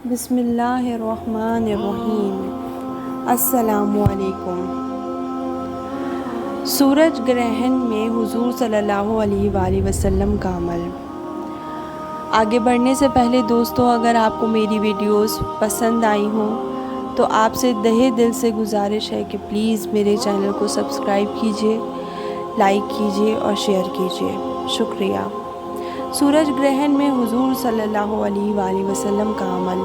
بسم اللہ الرحمن الرحیم۔ السلام علیکم۔ سورج گرہن میں حضور صلی اللہ علیہ وآلہ وسلم کا عمل۔ آگے بڑھنے سے پہلے دوستو، اگر آپ کو میری ویڈیوز پسند آئی ہوں تو آپ سے تہہ دل سے گزارش ہے کہ پلیز میرے چینل کو سبسکرائب کیجئے، لائک کیجئے اور شیئر کیجئے۔ شکریہ۔ سورج گرہن میں حضور صلی اللہ علیہ وآلہ وسلم کا عمل۔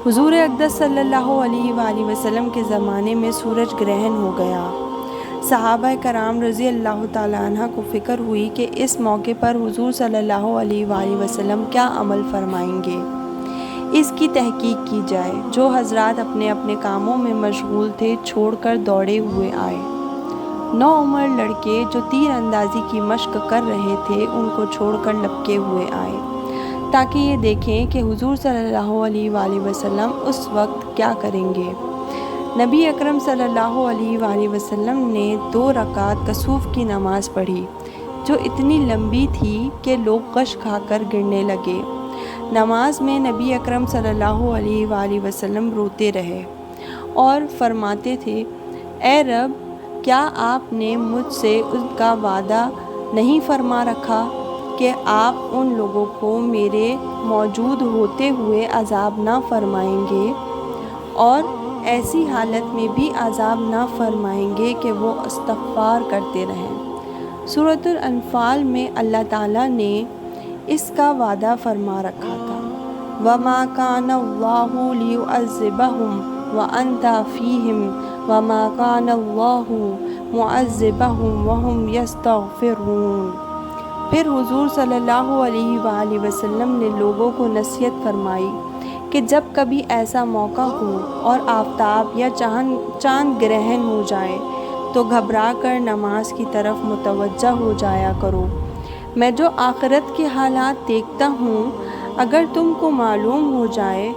حضور اقدس صلی اللہ علیہ وآلہ وسلم کے زمانے میں سورج گرہن ہو گیا۔ صحابہ کرام رضی اللہ تعالیٰ عنہ کو فکر ہوئی کہ اس موقع پر حضور صلی اللہ علیہ وآلہ وسلم کیا عمل فرمائیں گے، اس کی تحقیق کی جائے۔ جو حضرات اپنے اپنے کاموں میں مشغول تھے چھوڑ کر دوڑے ہوئے آئے۔ نوعمر لڑکے جو تیر اندازی کی مشق کر رہے تھے ان کو چھوڑ کر لپکے ہوئے آئے تاکہ یہ دیکھیں کہ حضور صلی اللہ علیہ وآلہ وسلم اس وقت کیا کریں گے۔ نبی اکرم صلی اللہ علیہ وآلہ وسلم نے 2 رکعت کسوف کی نماز پڑھی جو اتنی لمبی تھی کہ لوگ غش کھا کر گرنے لگے۔ نماز میں نبی اکرم صلی اللہ علیہ وآلہ وسلم روتے رہے اور فرماتے تھے، اے رب، کیا آپ نے مجھ سے ان کا وعدہ نہیں فرما رکھا کہ آپ ان لوگوں کو میرے موجود ہوتے ہوئے عذاب نہ فرمائیں گے اور ایسی حالت میں بھی عذاب نہ فرمائیں گے کہ وہ استغفار کرتے رہیں۔ سورۃ الانفال میں اللہ تعالیٰ نے اس کا وعدہ فرما رکھا تھا، وَمَا كَانَ اللَّهُ لِيُعَذِّبَهُمْ وَأَنْتَ فِيهِمْ وَمَا كَانَ اللَّهُ مُعَذِّبَهُمْ وَهُمْ يَسْتَغْفِرُونَ۔ پھر حضور صلی اللہ علیہ وآلہ وسلم نے لوگوں کو نصیحت فرمائی کہ جب کبھی ایسا موقع ہو اور آفتاب یا چاند گرہن ہو جائے تو گھبرا کر نماز کی طرف متوجہ ہو جایا کرو۔ میں جو آخرت کے حالات دیکھتا ہوں، اگر تم کو معلوم ہو جائے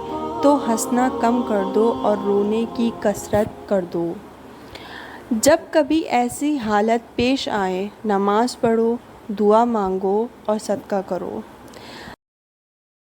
تو ہنسنا کم کر دو اور رونے کی کثرت کر دو۔ جب کبھی ایسی حالت پیش آئے، نماز پڑھو، دعا مانگو اور صدقہ کرو۔